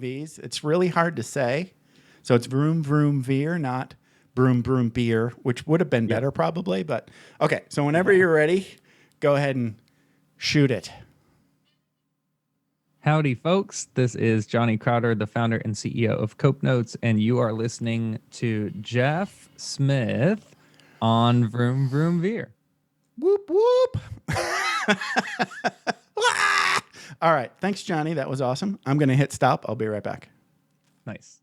V's. It's really hard to say. So it's vroom, vroom, veer, not broom, broom, beer, which would have been better probably. But okay, so whenever you're ready, go ahead and shoot it. Howdy, folks. This is Johnny Crowder, the founder and CEO of Cope Notes, and you are listening to Jeff Smith on Vroom Vroom Veer. Whoop, whoop. All right. Thanks, Johnny. That was awesome. I'm going to hit stop. I'll be right back. Nice.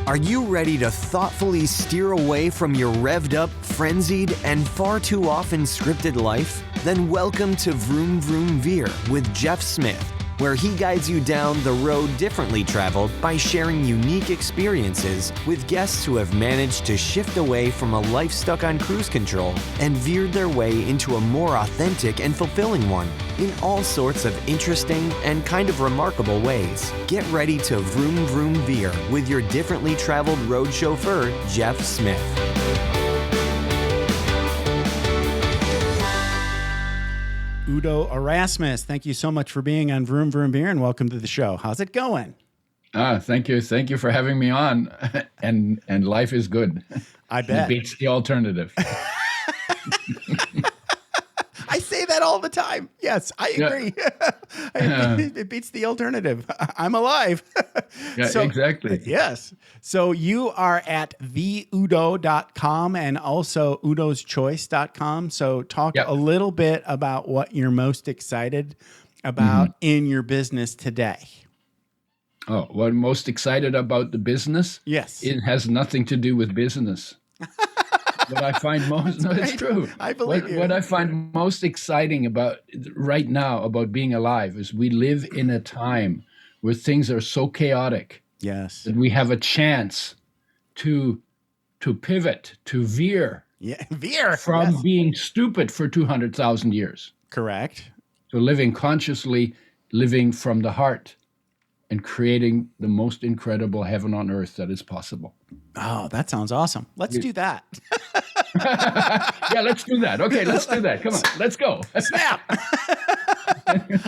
Are you ready to thoughtfully steer away from your revved up, frenzied, and far too often scripted life? Then welcome to Vroom Vroom Veer with Jeff Smith, where he guides you down the road differently traveled by sharing unique experiences with guests who have managed to shift away from a life stuck on cruise control and veered their way into a more authentic and fulfilling one in all sorts of interesting and kind of remarkable ways. Get ready to Vroom Vroom Veer with your differently traveled road chauffeur, Jeff Smith. Udo Erasmus, thank you so much for being on Vroom Vroom Beer and welcome to the show. How's it going? Thank you. Thank you for having me on. And life is good. I bet. It beats the alternative. I say that all the time. Yes, I agree. It beats the alternative. I'm alive. Yeah, exactly. Yes. So you are at theudo.com and also udoschoice.com. So talk a little bit about what you're most excited about in your business today. Oh, what I'm most excited about the business? Yes. It has nothing to do with business. What I find most, no, it's true. I believe you. What I find most exciting about right now about being alive is we live in a time where things are so chaotic. Yes. That we have a chance to pivot, to veer. Yeah, veer. From being stupid for 200,000 years. Correct. To living consciously, living from the heart and creating the most incredible heaven on earth that is possible. Oh, that sounds awesome. Let's do that. Yeah, let's do that. Okay, let's do that. Come on, let's go. Snap.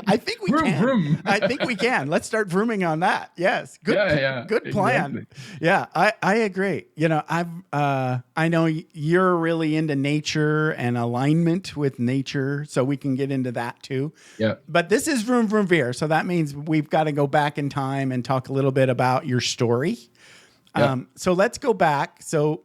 I think we can. Vroom. I think we can. Let's start vrooming on that. Yes. Good. Yeah, good plan. Exactly. Yeah, I agree. You know, I know you're really into nature and alignment with nature, so we can get into that too. Yeah. But this is Vroom Vroom Veer, so that means we've got to go back in time and talk a little bit about your story. Yeah. So let's go back. So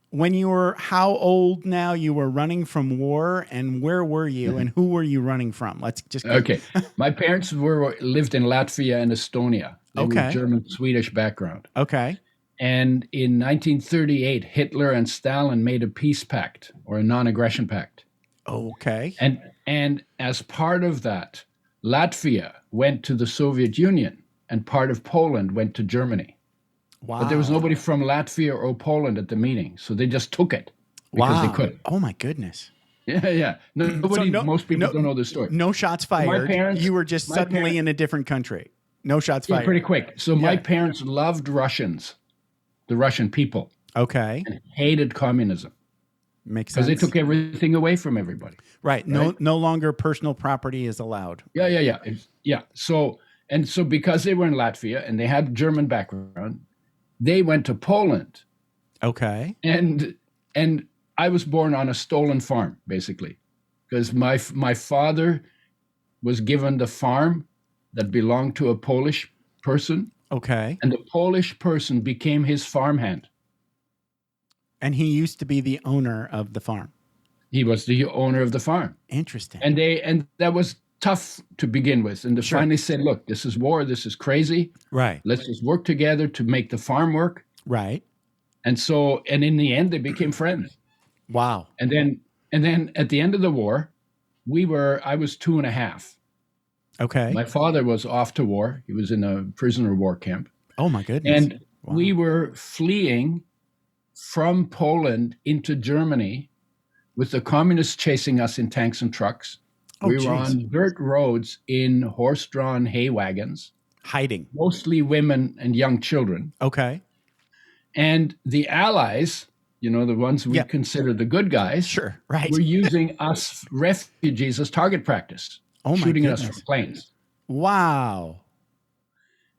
when you were how old now? You were running from war, and where were you, and who were you running from? Let's just Okay. My parents lived in Latvia and Estonia. They were German-Swedish background. Okay. And in 1938, Hitler and Stalin made a peace pact or a non-aggression pact. Okay. And as part of that, Latvia went to the Soviet Union, and part of Poland went to Germany. Wow. But there was nobody from Latvia or Poland at the meeting, so they just took it because they could. Oh my goodness. Yeah. Most people don't know the story. No shots fired. My parents, you were just suddenly in a different country. No shots fired. Pretty quick. So my parents loved Russians, the Russian people. Okay. And hated communism. Makes sense. Because they took everything away from everybody. Right. No longer personal property is allowed. Yeah. So because they were in Latvia and they had German background, they went to Poland. Okay. And I was born on a stolen farm, basically, because my father was given the farm that belonged to a Polish person. Okay. And the Polish person became his farmhand. And he used to be the owner of the farm. He was the owner of the farm. Interesting. And that was tough to begin with. And they finally said, look, this is war. This is crazy. Right. Let's just work together to make the farm work. Right. And in the end, they became friends. Wow. And then at the end of the war, I was 2.5. Okay. My father was off to war. He was in a prisoner of war camp. Oh my goodness. And we were fleeing from Poland into Germany with the communists chasing us in tanks and trucks. We were on dirt roads in horse-drawn hay wagons. Hiding. Mostly women and young children. Okay. And the Allies, the ones we consider the good guys, were using us refugees as target practice, shooting at us from planes. Wow.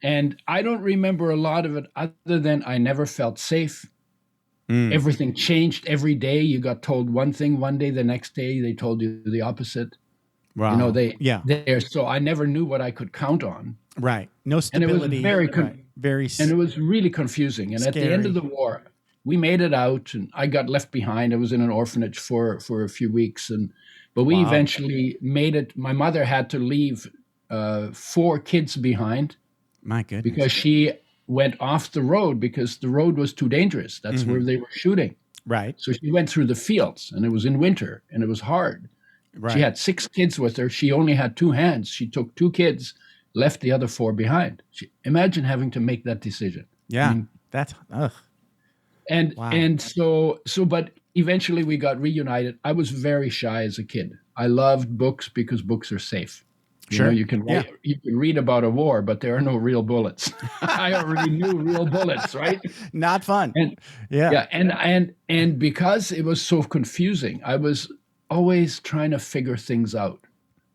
And I don't remember a lot of it other than I never felt safe. Everything changed every day. You got told one thing one day, the next day they told you the opposite. Wow. You know, so I never knew what I could count on. Right. No stability. And it was very and it was really confusing. And scary. At the end of the war, we made it out, and I got left behind. I was in an orphanage for a few weeks, but we eventually made it. My mother had to leave 4 kids behind. My goodness. Because she went off the road because the road was too dangerous. That's where they were shooting. Right. So she went through the fields, and it was in winter, and it was hard. Right. She had 6 kids with her. She only had 2 hands. She took 2 kids, left the other 4 behind. Imagine having to make that decision. Yeah, I mean, that's and so but eventually we got reunited. I was very shy as a kid. I loved books because books are safe. Sure. You can read about a war, but there are no real bullets. I already knew real bullets, right? Not fun. And because it was so confusing, I was always trying to figure things out.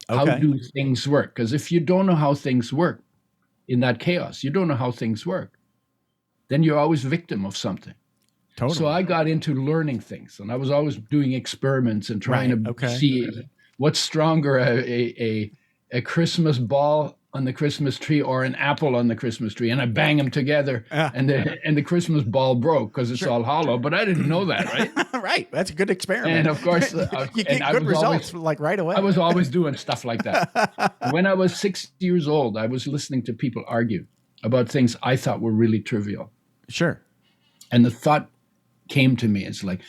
Okay. How do things work? Because if you don't know how things work in that chaos, you don't know how things work, then you're always victim of something. Totally. So I got into learning things, and I was always doing experiments and trying to see what's stronger, a Christmas ball on the Christmas tree or an apple on the Christmas tree, and I bang them together, and the Christmas ball broke because it's all hollow. But I didn't know that, right? Right, that's a good experiment. And of course, you get good results right away. I was always doing stuff like that. When I was 6 years old, I was listening to people argue about things I thought were really trivial. Sure. And the thought came to me, it's like,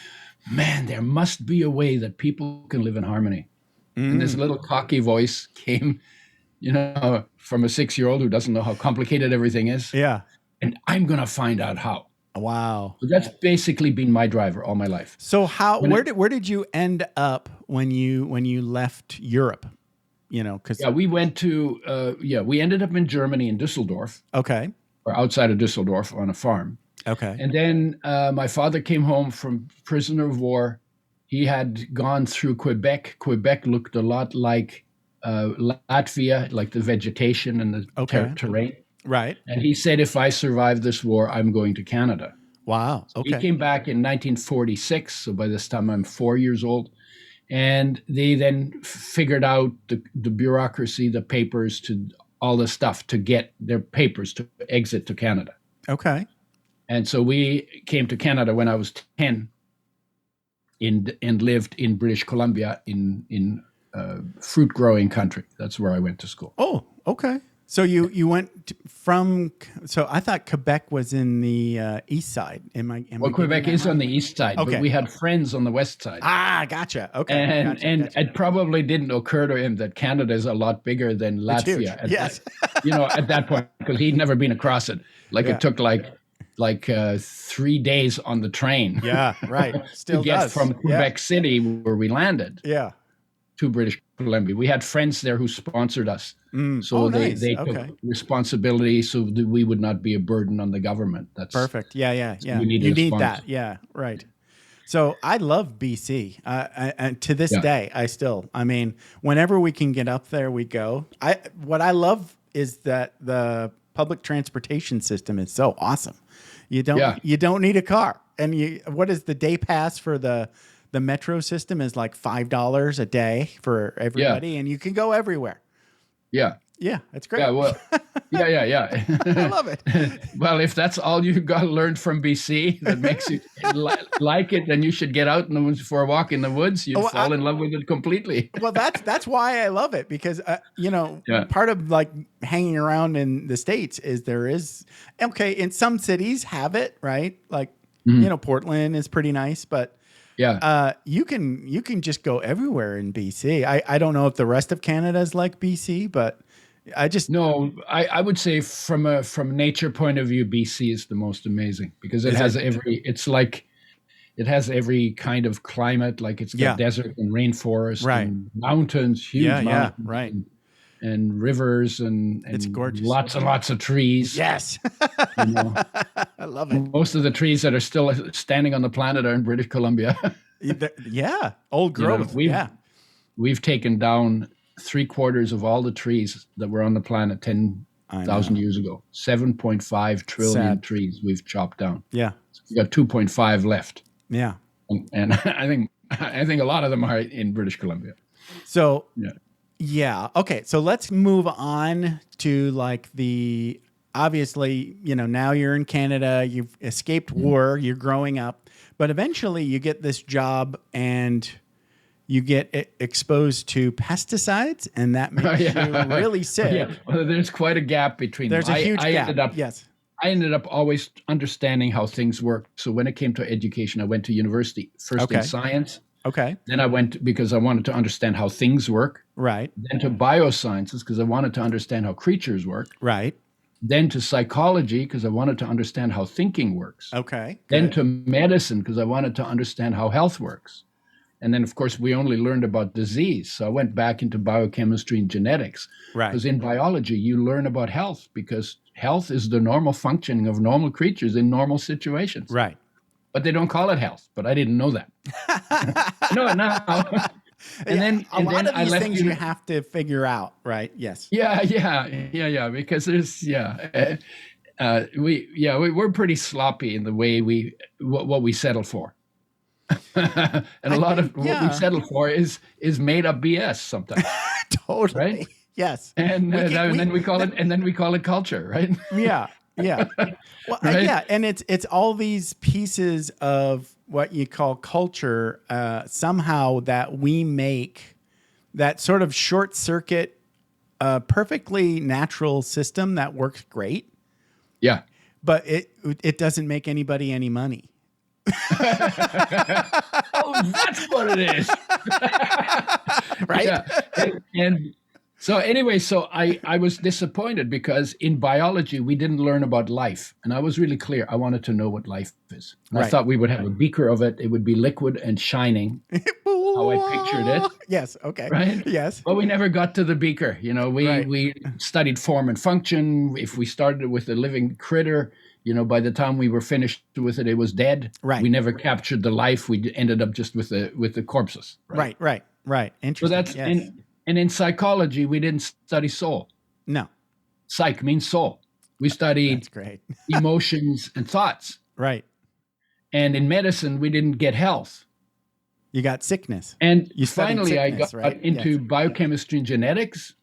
man, there must be a way that people can live in harmony. And this little cocky voice came, from a 6-year-old who doesn't know how complicated everything is. Yeah. And I'm going to find out how. Wow. So that's basically been my driver all my life. So where did you end up when you left Europe? We went to, we ended up in Germany, in Düsseldorf. Okay. Or outside of Düsseldorf on a farm. Okay. And then my father came home from prisoner of war. He had gone through Quebec. Quebec looked a lot like Latvia, like the vegetation and the terrain. Right. And he said, if I survive this war, I'm going to Canada. Wow. Okay. So he came back in 1946. So by this time, I'm 4 years old. And they then figured out the bureaucracy, the papers, to all the stuff to get their papers to exit to Canada. Okay. And so we came to Canada when I was 10. And lived in British Columbia in fruit growing country. That's where I went to school. Oh, okay. So you went so I thought Quebec was in the east side. Well, Quebec is on the east side, but we had friends on the west side. Ah, gotcha. Okay. And it probably didn't occur to him that Canada is a lot bigger than Latvia. At that point, because he'd never been across it. It took like 3 days on the train. Yeah, right. Still to get from Quebec City, where we landed, to British Columbia. We had friends there who sponsored us. So they took responsibility so that we would not be a burden on the government. That's perfect. Yeah. You need that. Yeah, right. So I love BC. And to this day, whenever we can get up there, we go. What I love is that the public transportation system is so awesome. You don't need a car. And what is the day pass for the metro system is like $5 a day for everybody, and you can go everywhere. Yeah. Yeah, that's great. Yeah, well, yeah. I love it. Well, if that's all you got learned from BC that makes you like it, then you should get out for a walk in the woods. You'd fall in love with it completely. Well, that's why I love it, because part of like hanging around in the States is in some cities have it, right? Like Portland is pretty nice, but you can just go everywhere in BC. I don't know if the rest of Canada is like BC, but I would say from a nature point of view, BC is the most amazing, because it has every kind of climate. Like it's got desert and rainforest, and mountains, huge mountains, right, and rivers, and it's gorgeous. Lots and lots of trees. Yes, I love it. Most of the trees that are still standing on the planet are in British Columbia. Old growth. We've taken down 3/4 of all the trees that were on the planet 10 1,000 years ago. 7.5 trillion trees we've chopped down. Yeah. So we got 2.5 left. Yeah. And I think a lot of them are in British Columbia. So yeah. Okay. So let's move on to like obviously, now you're in Canada, you've escaped war, you're growing up, but eventually you get this job and you get exposed to pesticides, and that makes you really sick. Yeah. Well, there's quite a gap between them. There's a huge gap. I ended up always understanding how things work. So when it came to education, I went to university first in science. Okay. Then I went because I wanted to understand how things work. Right. Then to biosciences because I wanted to understand how creatures work. Right. Then to psychology because I wanted to understand how thinking works. Okay. Then to medicine because I wanted to understand how health works. And then, of course, we only learned about disease. So I went back into biochemistry and genetics. Right. Because in biology, you learn about health because health is the normal functioning of normal creatures in normal situations. Right. But they don't call it health. But I didn't know that. No. And then a lot of these things you have to figure out, right? Yes. Yeah. Because there's we're pretty sloppy in the way what we settle for. And a lot of what we settle for is made up BS sometimes. Totally. Right? Yes. And then we call it culture, right? Yeah. Well, right? And it's all these pieces of what you call culture somehow that we make that sort of short circuit a perfectly natural system that works great. Yeah. But it doesn't make anybody any money. Oh, that's what it is. Right. Yeah. And so anyway, I was disappointed because in biology we didn't learn about life, and I was really clear. I wanted to know what life is. I thought we would have a beaker of it. It would be liquid and shining. How I pictured it. Yes. Okay. Right. Yes. But we never got to the beaker. We studied form and function. If we started with a living critter, by the time we were finished with it, it was dead. Right. We never captured the life. We ended up just with the corpses. Right. Interesting. So that's and in psychology, we didn't study soul. No. Psych means soul. We studied that's great. emotions and thoughts. Right. And in medicine, we didn't get health. You got sickness. And you finally, sickness, I got into biochemistry and genetics.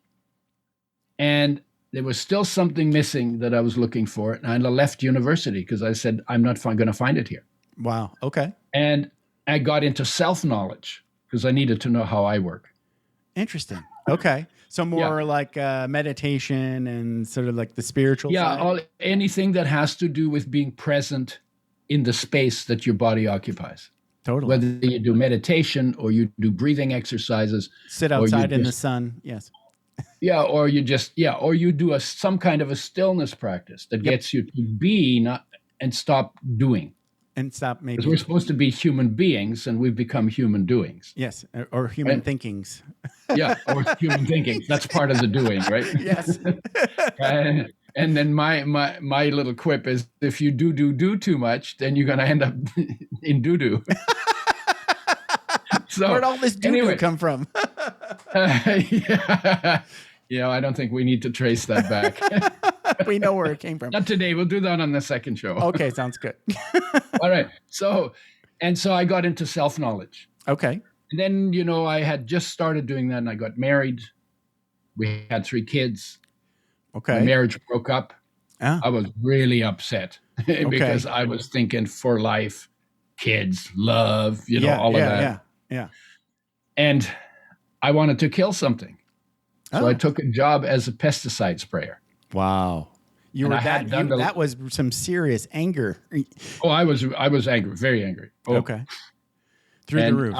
And there was still something missing that I was looking for. And I left university because I said, I'm not going to find it here. Wow. Okay. And I got into self-knowledge because I needed to know how I work. Interesting. Okay. So more like meditation and sort of like the spiritual side? Anything that has to do with being present in the space that your body occupies. Totally. Whether you do meditation or you do breathing exercises. Sit outside in the sun. Yes. Yeah, or you do some kind of a stillness practice that gets you to be and stop doing. And stop maybe. Because we're supposed to be human beings and we've become human doings. Yes, or human thinkings. Yeah, or human thinking. That's part of the doing, right? Yes. And then my little quip is if you do too much, then you're going to end up in doo-doo. So, where'd all this doo-doo come from? I don't think we need to trace that back. We know where it came from. Not today. We'll do that on the second show. Okay, sounds good. All right. So I got into self-knowledge. Okay. And then, I had just started doing that and I got married. We had 3 kids. Okay. My marriage broke up. Ah. I was really upset because I was thinking for life, kids, love, all of that. Yeah. And I wanted to kill something. So I took a job as a pesticide sprayer. Wow. That was some serious anger. Oh, I was angry, very angry. Oh. Okay. Through the roof.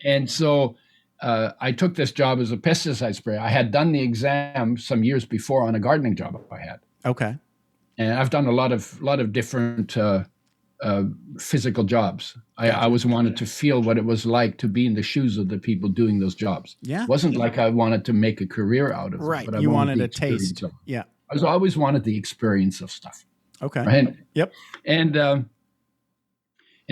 And so I took this job as a pesticide sprayer. I had done the exam some years before on a gardening job I had. Okay. And I've done a lot of different physical jobs. I always wanted to feel what it was like to be in the shoes of the people doing those jobs. Yeah. It wasn't like I wanted to make a career out of it. Right. But You wanted a taste. Yeah. I always wanted the experience of stuff. Okay. Right? Yep. And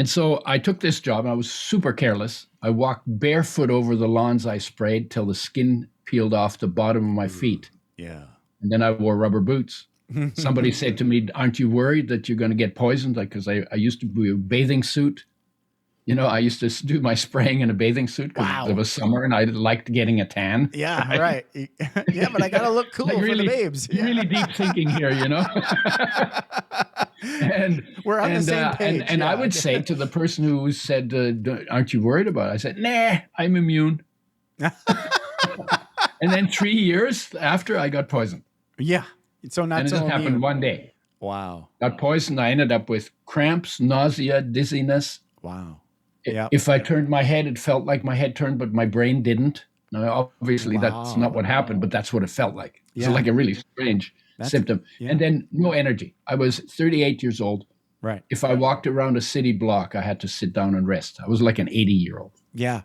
so I took this job and I was super careless. I walked barefoot over the lawns I sprayed till the skin peeled off the bottom of my feet. Yeah. And then I wore rubber boots. Somebody said to me, "Aren't you worried that you're going to get poisoned?" Because I used to wear a bathing suit. I used to do my spraying in a bathing suit because it was summer and I liked getting a tan. Yeah, right. Yeah, but I got to look cool for the babes. Yeah. Really deep thinking here, And we're on the same page. And I would say to the person who said, "Aren't you worried about it?" I said, "Nah, I'm immune." And then 3 years after, I got poisoned. Yeah. So not and it so just immune. happened one day. Wow. Got poisoned. I ended up with cramps, nausea, dizziness. Wow. Yeah. If I turned my head, it felt like my head turned, but my brain didn't. Now, obviously, that's not what happened, but that's what it felt like. Yeah. So like a really strange symptom. Yeah. And then no energy. I was 38 years old. Right. If I walked around a city block, I had to sit down and rest. I was like an 80-year-old. Yeah.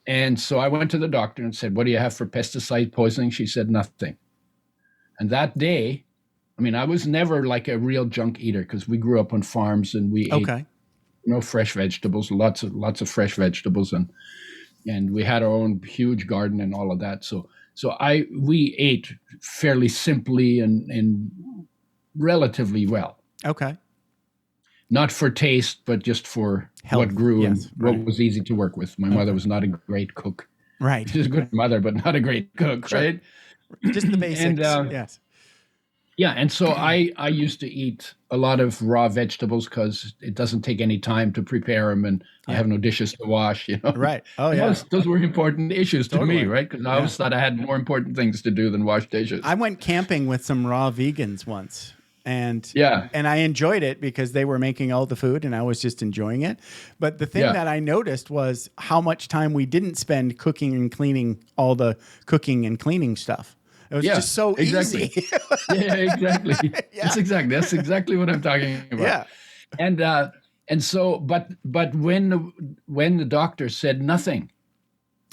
And so I went to the doctor and said, "What do you have for pesticide poisoning?" She said, "Nothing." And that day, I was never like a real junk eater because we grew up on farms and we ate, fresh vegetables, lots of fresh vegetables, and we had our own huge garden and all of that. So we ate fairly simply and relatively well. Okay. Not for taste, but just for health. What grew and what was easy to work with. My mother was not a great cook. Right. She's a good mother, but not a great cook, right? Just the basics. Yes. Yeah, and so I used to eat a lot of raw vegetables because it doesn't take any time to prepare them, and I have no dishes to wash. Right. Oh yeah. Those were important issues to me, right? Because I always thought I had more important things to do than wash dishes. I went camping with some raw vegans once. And I enjoyed it because they were making all the food and I was just enjoying it. But the thing that I noticed was how much time we didn't spend cooking and cleaning all the cooking and cleaning stuff. It was just so easy. Exactly. That's exactly what I'm talking about. Yeah. And so, but when the doctor said nothing,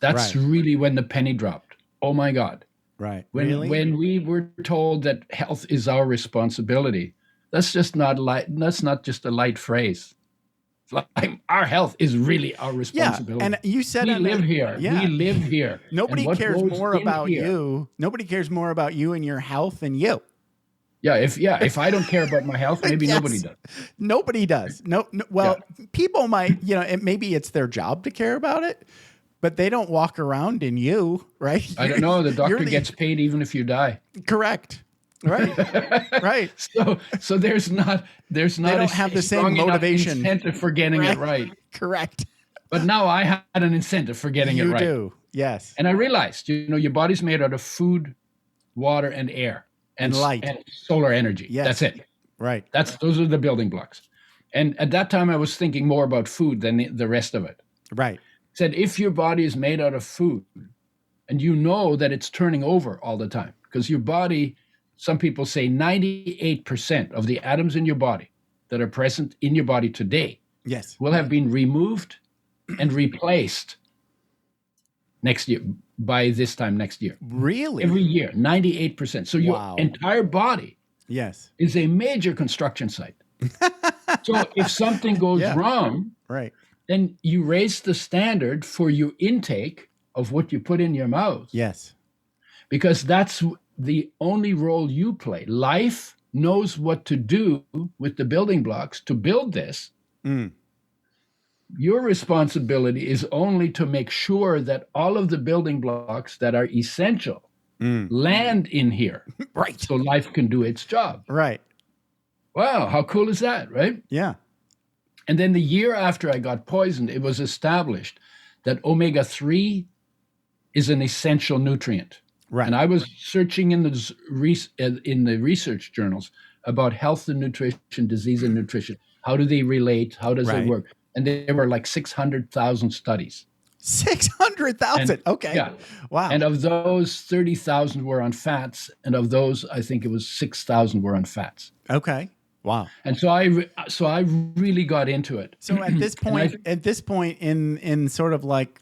that's really when the penny dropped. Oh my God. Right. When we were told that health is our responsibility, that's not just a light phrase. It's like our health is really our responsibility. Yeah, and you said we live here. Yeah. We live here. Nobody cares more about you. Nobody cares more about you and your health than you. Yeah, if I don't care about my health, maybe nobody does. Nobody does. No people might, maybe it's their job to care about it. But they don't walk around in you, right? I don't know. The doctor gets paid even if you die. Correct. Right. Right. So there's not they don't have the same motivation incentive for getting it right. Correct. But now I had an incentive for getting it right. You do. Yes. And I realized, your body's made out of food, water, and air, and light, and solar energy. Yes. That's it. Right. Those are the building blocks. And at that time, I was thinking more about food than the rest of it. Right. Said if your body is made out of food and you know that it's turning over all the time, because your body, some people say 98% of the atoms in your body that are present in your body today will have been removed and replaced next year, by this time next year. Really? Every year, 98%. So your entire body is a major construction site. So if something goes wrong, then you raise the standard for your intake of what you put in your mouth. Yes. Because that's the only role you play. Life knows what to do with the building blocks to build this. Mm. Your responsibility is only to make sure that all of the building blocks that are essential land in here. Right. So life can do its job. Right. Wow, how cool is that, right? Yeah. And then the year after I got poisoned, it was established that omega-3 is an essential nutrient. Right. And I was searching in the research journals about health and nutrition, disease and nutrition. How do they relate? How does it work? And there were like 600,000 studies. 600,000? Okay. Yeah. Wow. And of those, 30,000 were on fats. And of those, I think it was 6,000 were on fats. Okay. Wow. And so I really got into it. So at this point, in sort of like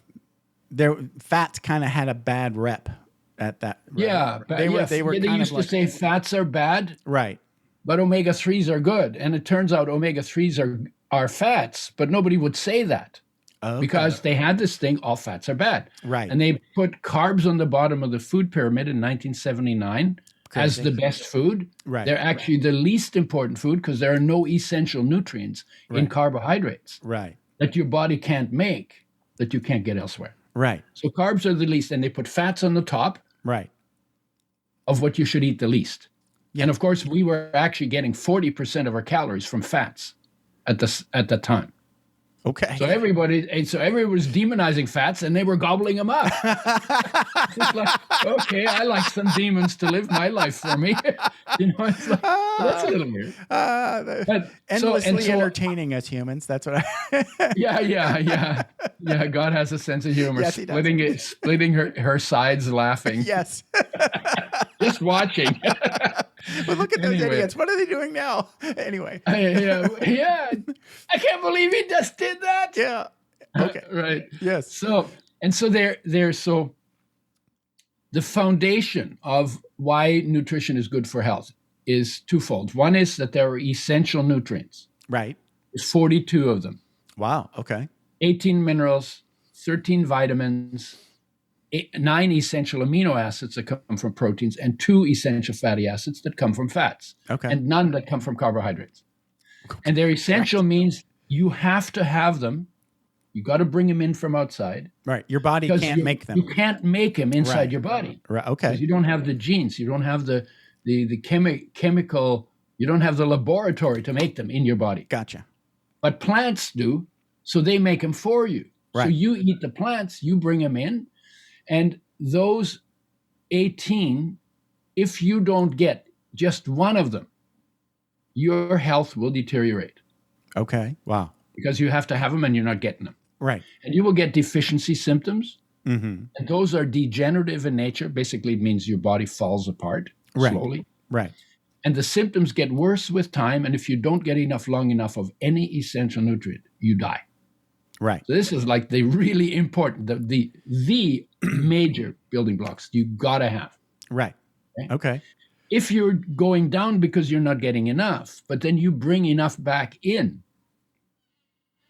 fats kind of had a bad rep at that. Right? Yeah. They used to say fats are bad. Right. But omega-3s are good. And it turns out omega-3s are fats, but nobody would say that. Okay. Because they had this thing, all fats are bad. Right. And they put carbs on the bottom of the food pyramid in 1979 as the best food. Right. They're actually the least important food because there are no essential nutrients in carbohydrates that your body can't make, that you can't get elsewhere. Right. So carbs are the least, and they put fats on the top of what you should eat the least. Yeah. And of course, we were actually getting 40% of our calories from fats at the time. Okay. So everybody was demonizing fats, and they were gobbling them up. It's like, okay, I like some demons to live my life for me. It's like, that's a little weird. Endlessly entertaining us humans. That's what I. Yeah. God has a sense of humor. Yes, he does. Splitting her sides, laughing. Yes. Just watching. But look at those idiots. What are they doing now? Anyway. Yeah. I can't believe he just did that. Yeah. Okay. Right. Yes. So the foundation of why nutrition is good for health is twofold. One is that there are essential nutrients. Right. There's 42 of them. Wow. Okay. 18 minerals, 13 vitamins, 9 essential amino acids that come from proteins, and 2 essential fatty acids that come from fats. Okay. And none that come from carbohydrates. And they're essential means you have to have them. You got to bring them in from outside. Right. Your body can't make them. You can't make them inside your body. Right. Okay. You don't have the genes. You don't have the chemical. You don't have the laboratory to make them in your body. Gotcha. But plants do, so they make them for you. Right. So you eat the plants, you bring them in, and those 18, if you don't get just one of them, your health will deteriorate. Okay. Wow. Because you have to have them and you're not getting them. Right. And you will get deficiency symptoms. Mm-hmm. And those are degenerative in nature. Basically, it means your body falls apart slowly. Right. And the symptoms get worse with time. And if you don't get long enough of any essential nutrient, you die. Right. So this is like the really important, the major building blocks you got to have. Right. Okay. If you're going down because you're not getting enough, but then you bring enough back in,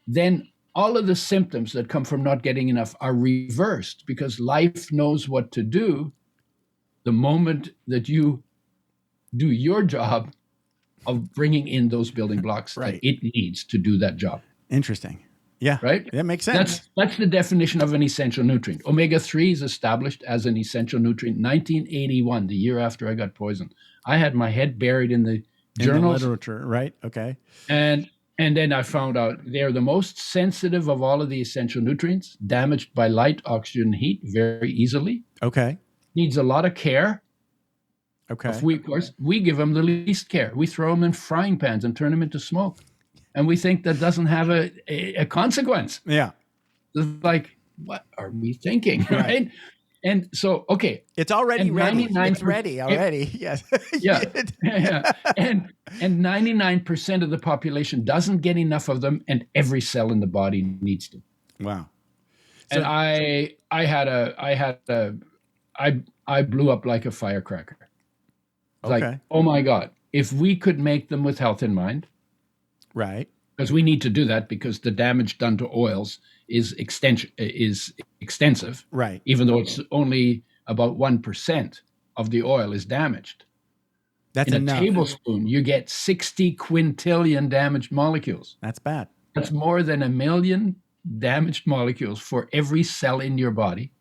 then all of the symptoms that come from not getting enough are reversed because life knows what to do the moment that you do your job of bringing in those building blocks that it needs to do that job. Interesting. Yeah. Right? That makes sense. That's the definition of an essential nutrient. Omega-3 is established as an essential nutrient 1981, the year after I got poisoned. I had my head buried in the journals. In the literature, right? Okay. And then I found out they're the most sensitive of all of the essential nutrients, damaged by light, oxygen, heat very easily. Okay. Needs a lot of care. Okay. Of course, we give them the least care. We throw them in frying pans and turn them into smoke. And we think that doesn't have a consequence. Yeah. It's like, what are we thinking, right? And so, okay. It's already ready. It's ready already. Yes. Yeah. And 99% of the population doesn't get enough of them, and every cell in the body needs them. Wow. So, and I blew up like a firecracker. Okay. Like, oh my God, if we could make them with health in mind. Right. Because we need to do that because the damage done to oils is extensive. Right. Even though it's only about 1% of the oil is damaged. That's enough. In a tablespoon, you get 60 quintillion damaged molecules. That's bad. That's more than 1 million damaged molecules for every cell in your body.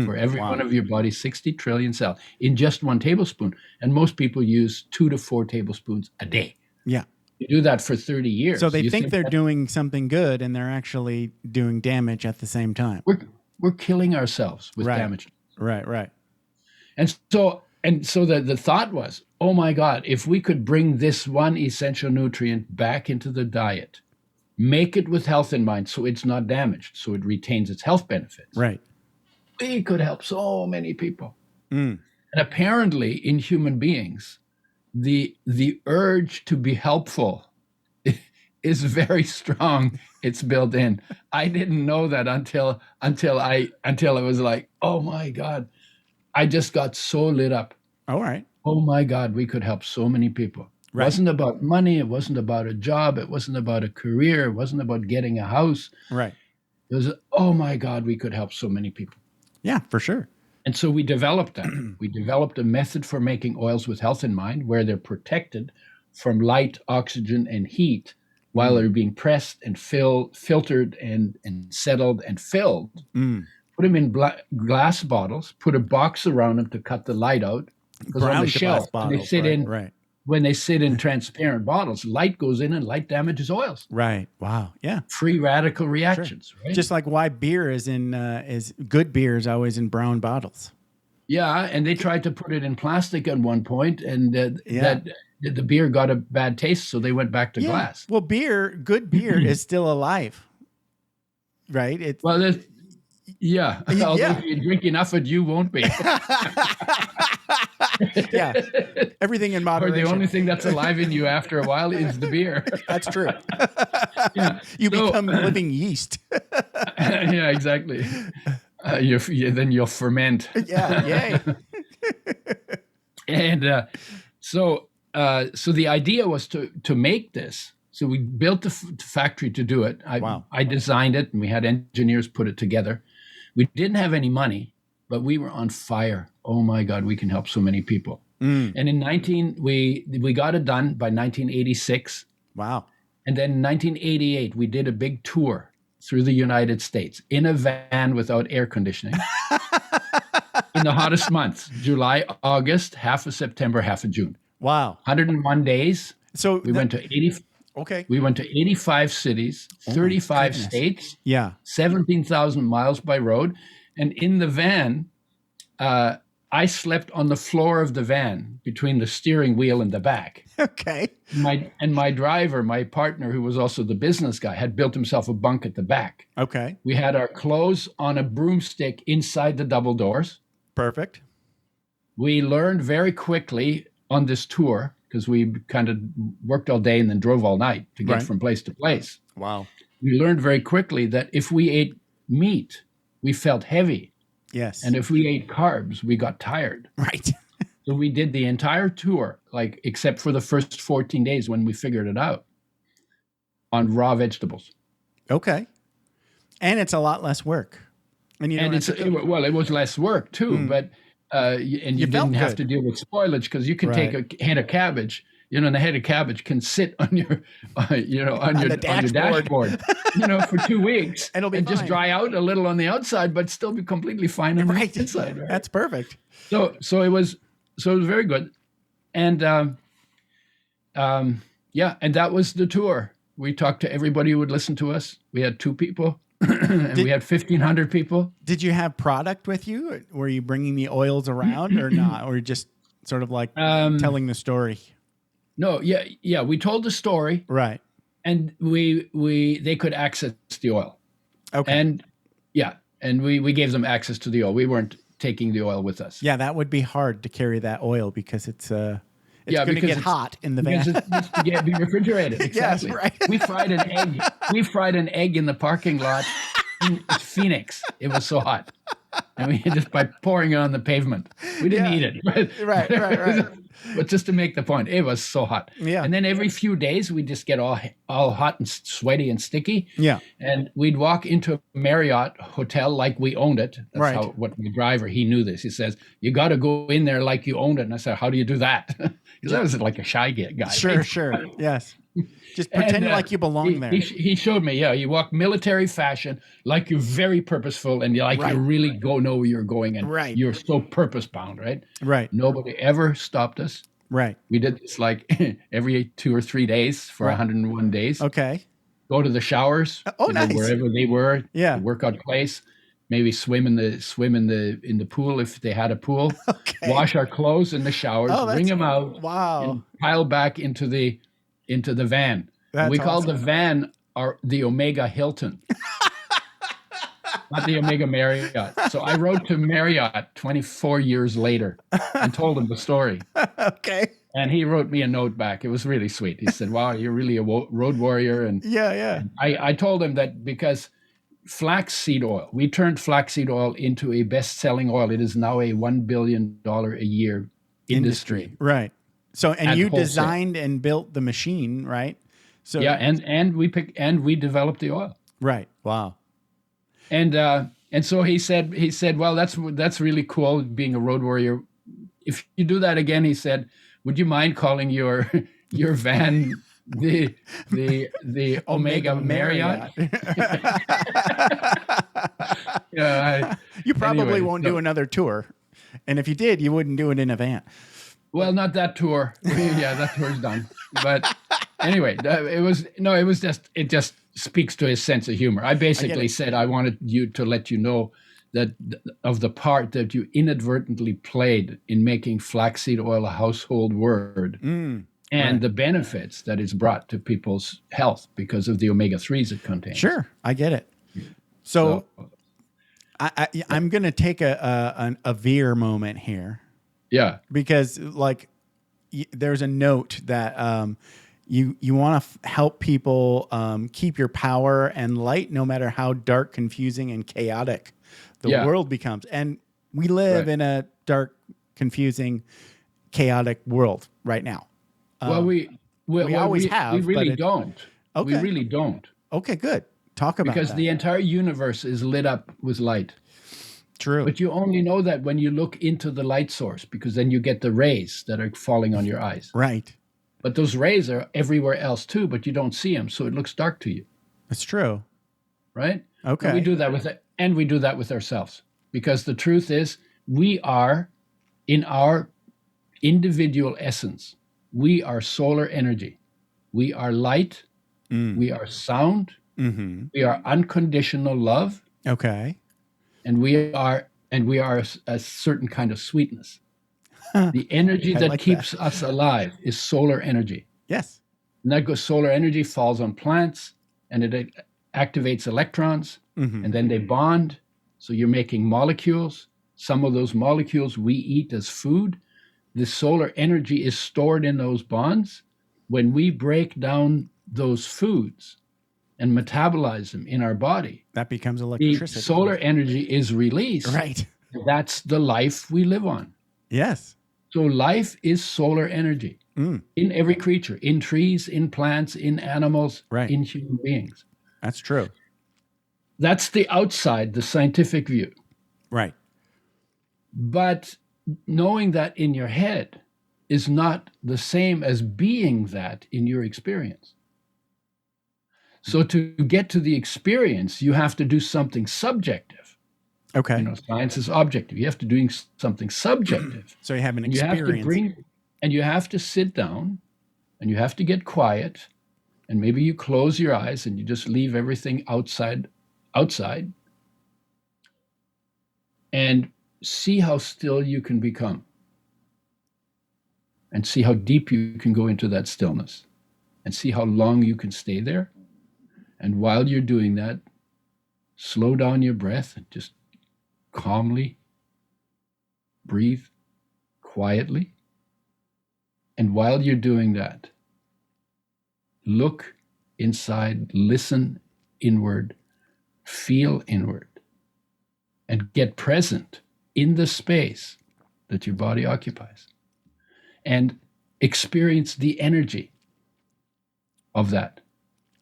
For every one of your body's 60 trillion cells in just 1 tablespoon. And most people use 2 to 4 tablespoons a day. Yeah. You do that for 30 years. So they think they're doing something good and they're actually doing damage at the same time. We're killing ourselves with damage. Right. And so the thought was, oh my God, if we could bring this one essential nutrient back into the diet, make it with health in mind so it's not damaged, so it retains its health benefits. Right. We could help so many people. And apparently in human beings, the urge to be helpful is very strong. It's built in. I didn't know that until it was like, oh my God, I just got so lit up. All right. Oh my God, we could help so many people. Right. It wasn't about money. It wasn't about a job. It wasn't about a career. It wasn't about getting a house. Right. It was, oh my God, we could help so many people. Yeah, for sure. And so we developed that. We developed a method for making oils with health in mind, where they're protected from light, oxygen, and heat while they're being pressed and filtered and settled and filled. Put them in glass bottles, put a box around them to cut the light out. Because on the shelf, when they sit in transparent bottles, light goes in and light damages oils. Right. Wow. Yeah. Free radical reactions. Right? Just like why beer is good beer is always in brown bottles. Yeah, and they tried to put it in plastic at one point, and that the beer got a bad taste, so they went back to glass. Well, good beer is still alive, right? Although if you drink enough of it, you won't be. Yeah, everything in moderation. Or the only thing that's alive in you after a while is the beer. That's true. You become living yeast. Yeah, exactly. Then you'll ferment. Yeah, yay. And so the idea was to make this. So we built the factory to do it. I designed it, and we had engineers put it together. We didn't have any money, but we were on fire. Oh my God, we can help so many people. And we got it done by 1986. Wow. And then in 1988, we did a big tour through the United States in a van without air conditioning. In the hottest months, July, August, half of September, half of June. Wow. 101 days. So we went to 80. Okay. We went to 85 cities, 35 states. Yeah. 17,000 miles by road. And in the van, I slept on the floor of the van between the steering wheel and the back. Okay. My driver, my partner, who was also the business guy, had built himself a bunk at the back. Okay. We had our clothes on a broomstick inside the double doors. Perfect. We learned very quickly on this tour, because we kind of worked all day and then drove all night to get from place to place. Wow. We learned very quickly that if we ate meat, we felt heavy. Yes. And if we ate carbs, we got tired. Right. So we did the entire tour, except for the first 14 days when we figured it out, on raw vegetables. Okay. And it's a lot less work. And it was less work too, but and you didn't have to deal with spoilage, because you can take a head of cabbage, and the head of cabbage can sit on your, on your dashboard, for 2 weeks, and just dry out a little on the outside, but still be completely fine on the inside. Right? That's perfect. So it was very good, and and that was the tour. We talked to everybody who would listen to us. We had 2 people. And we had 1,500 people. Did you have product with you? Were you bringing the oils around or not? Or just sort of like telling the story? No, yeah. We told the story. Right. And they could access the oil. Okay. And we gave them access to the oil. We weren't taking the oil with us. Yeah, that would be hard to carry that oil because it's going to get hot in the van. It needs to be refrigerated. Exactly. Yes, right. We fried an egg. We fried an egg in the parking lot in Phoenix. It was so hot, and we just by pouring it on the pavement. We didn't eat it. Right. But just to make the point, it was so hot. Yeah. And then every few days we just get all hot and sweaty and sticky. Yeah. And we'd walk into a Marriott hotel like we owned it. That's what my driver, he knew this. He says, "You got to go in there like you owned it." And I said, "How do you do that?" Because I was like a shy guy. Sure. Yes. Just pretend like you belong there. He showed me, you walk military fashion, like you're very purposeful, and you really know where you're going, and you're so purpose bound, right? Right. Nobody ever stopped us. Right. We did this every 2 or 3 days for 101 days. Okay. Go to the showers. Nice. Wherever they were. Yeah. The workout place. Maybe swim in the pool if they had a pool. Okay. Wash our clothes in the showers. Bring them out. Wow. And pile back into the van. We called the van the Omega Hilton. Not the Omega Marriott. So I wrote to Marriott 24 years later and told him the story. Okay. And he wrote me a note back. It was really sweet. He said, "Wow, you're really a road warrior." And yeah. I told him that because flaxseed oil, we turned flaxseed oil into a best-selling oil. It is now a $1 billion a year industry. Right. So, and you wholesale. designed and built the machine, right? So and we developed the oil. Right. Wow. And so he said, well, that's really cool being a road warrior. If you do that again, he said, would you mind calling your van the Omega Marriott? You probably won't do another tour, and if you did, you wouldn't do it in a van. Well, not that tour. Yeah, that tour's done. But anyway, it just speaks to his sense of humor. I basically said I wanted you to let you know that of the part that you inadvertently played in making flaxseed oil a household word, and the benefits that it's brought to people's health because of the omega-3s it contains. Sure, I get it. So I'm going to take a veer moment here. Yeah. Because there's a note that you want to help people keep your power and light no matter how dark, confusing, and chaotic the world becomes. And we live in a dark, confusing, chaotic world right now. We always have. We really don't. Okay. We really don't. Okay, good. Talk about because that. the entire universe is lit up with light. True. But you only know that when you look into the light source, because then you get the rays that are falling on your eyes. Right. But those rays are everywhere else too, but you don't see them, so it looks dark to you. That's true. Right? Okay. And we do that with it, and we do that with ourselves. Because the truth is, we are, in our individual essence, we are solar energy. We are light. We are sound. We are unconditional love. Okay. And we are a certain kind of sweetness. The energy that keeps us alive is solar energy. Yes. And that solar energy falls on plants, and it activates electrons, and then they bond. So you're making molecules. Some of those molecules we eat as food. The solar energy is stored in those bonds. When we break down those foods and metabolize them in our body, that becomes electricity. The solar energy is released. Right. That's the life we live on. Yes. So life is solar energy in every creature, in trees, in plants, in animals, in human beings. That's true. That's the outside, the scientific view. Right. But knowing that in your head is not the same as being that in your experience. So to get to the experience, you have to do something subjective. Okay. Science is objective. You have to do something subjective. So you have an experience. You have to sit down, and you have to get quiet, and maybe you close your eyes and you just leave everything outside, and see how still you can become, and see how deep you can go into that stillness, and see how long you can stay there. And while you're doing that, slow down your breath and just calmly breathe quietly. And while you're doing that, look inside, listen inward, feel inward, and get present in the space that your body occupies, and experience the energy of that.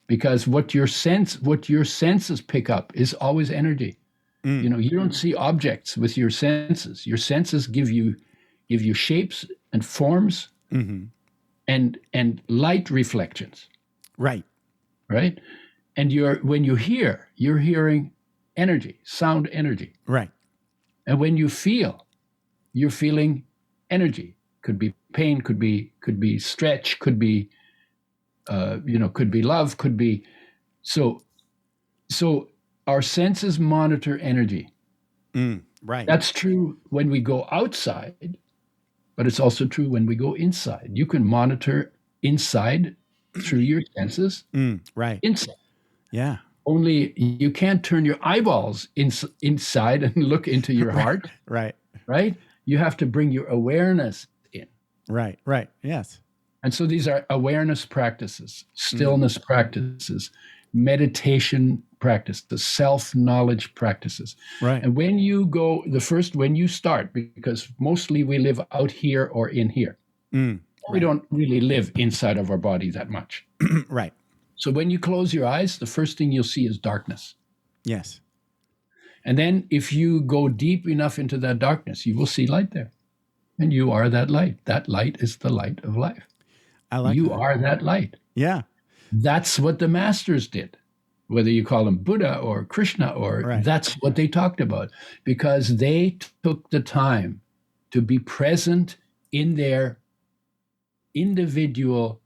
Because what your senses pick up is always energy. You don't see objects with your senses. Your senses give you shapes and forms and light reflections. Right. And when you hear, you're hearing energy, sound energy. Right. And when you feel, you're feeling energy. Could be pain, could be stretch, could be could be love, could be so our senses monitor energy. Right. That's true when we go outside, but it's also true when we go inside. You can monitor inside through your senses. Right. Inside. Yeah. Only you can't turn your eyeballs inside and look into your heart. Right. You have to bring your awareness in. Right. Yes. And so these are awareness practices, stillness practices, meditation practices, self-knowledge practices. Right. And when you start, because mostly we live out here or in here. We don't really live inside of our body that much. Right. So when you close your eyes, the first thing you'll see is darkness. Yes. And then if you go deep enough into that darkness, you will see light there. And you are that light. That light is the light of life. I like you that. are that light. Yeah. That's what the masters did. Whether you call them Buddha or Krishna, or Right. that's what they talked about, because they took the time to be present in their individual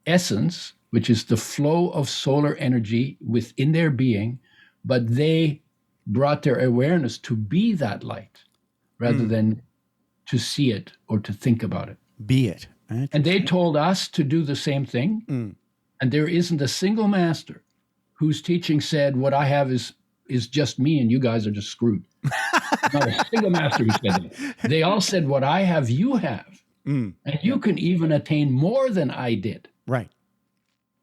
essence, which is the flow of solar energy within their being, but they brought their awareness to be that light rather than to see it or to think about it. Be it. And they told us to do the same thing. And there isn't a single master whose teaching said, what I have is just me and you guys are just screwed. Not a single master who said that. They all said, what I have, you have. And you can even attain more than I did. Right.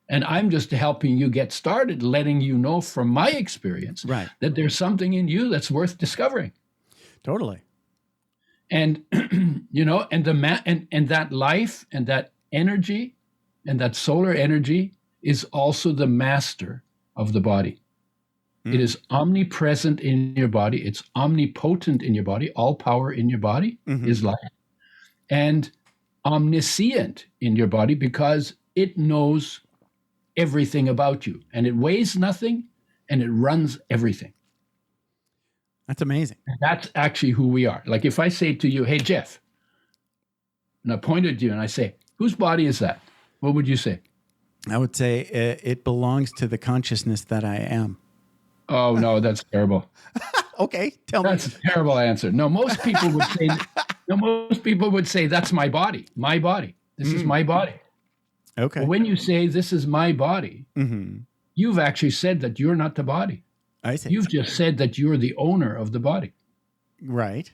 And I'm just helping you get started, letting you know from my experience that there's something in you that's worth discovering. Totally. And, you know, and and that life and that energy and that solar energy is also the master of the body. It is omnipresent in your body. It's omnipotent in your body. All power in your body is life. And omniscient in your body because it knows everything about you. And it weighs nothing and it runs everything. That's amazing. And that's actually who we are. Like if I say to you, hey, Jeff, and I point at you and I say, whose body is that? What would you say? I would say it belongs to the consciousness that I am. Oh, no, that's terrible. Okay, tell That's me. a terrible answer. No, most people would say, that's my body. My body. This is my body. Okay. But when you say this is my body, you've actually said that you're not the body. I see. You've just said that you're the owner of the body. Right.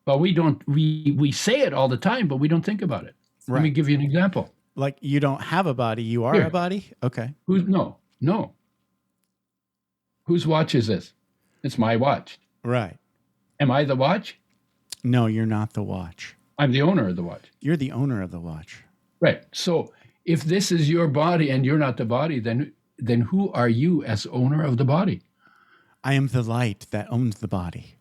But we don't. We say it all the time, but we don't think about it. Let me Right. give you an example. Like you don't have a body, you are Here. a body? Okay. No. Whose watch is this? It's my watch. Right. Am I the watch? No, you're not the watch. I'm the owner of the watch. You're the owner of the watch. Right. So if this is your body and you're not the body, then who are you as owner of the body? I am the light that owns the body.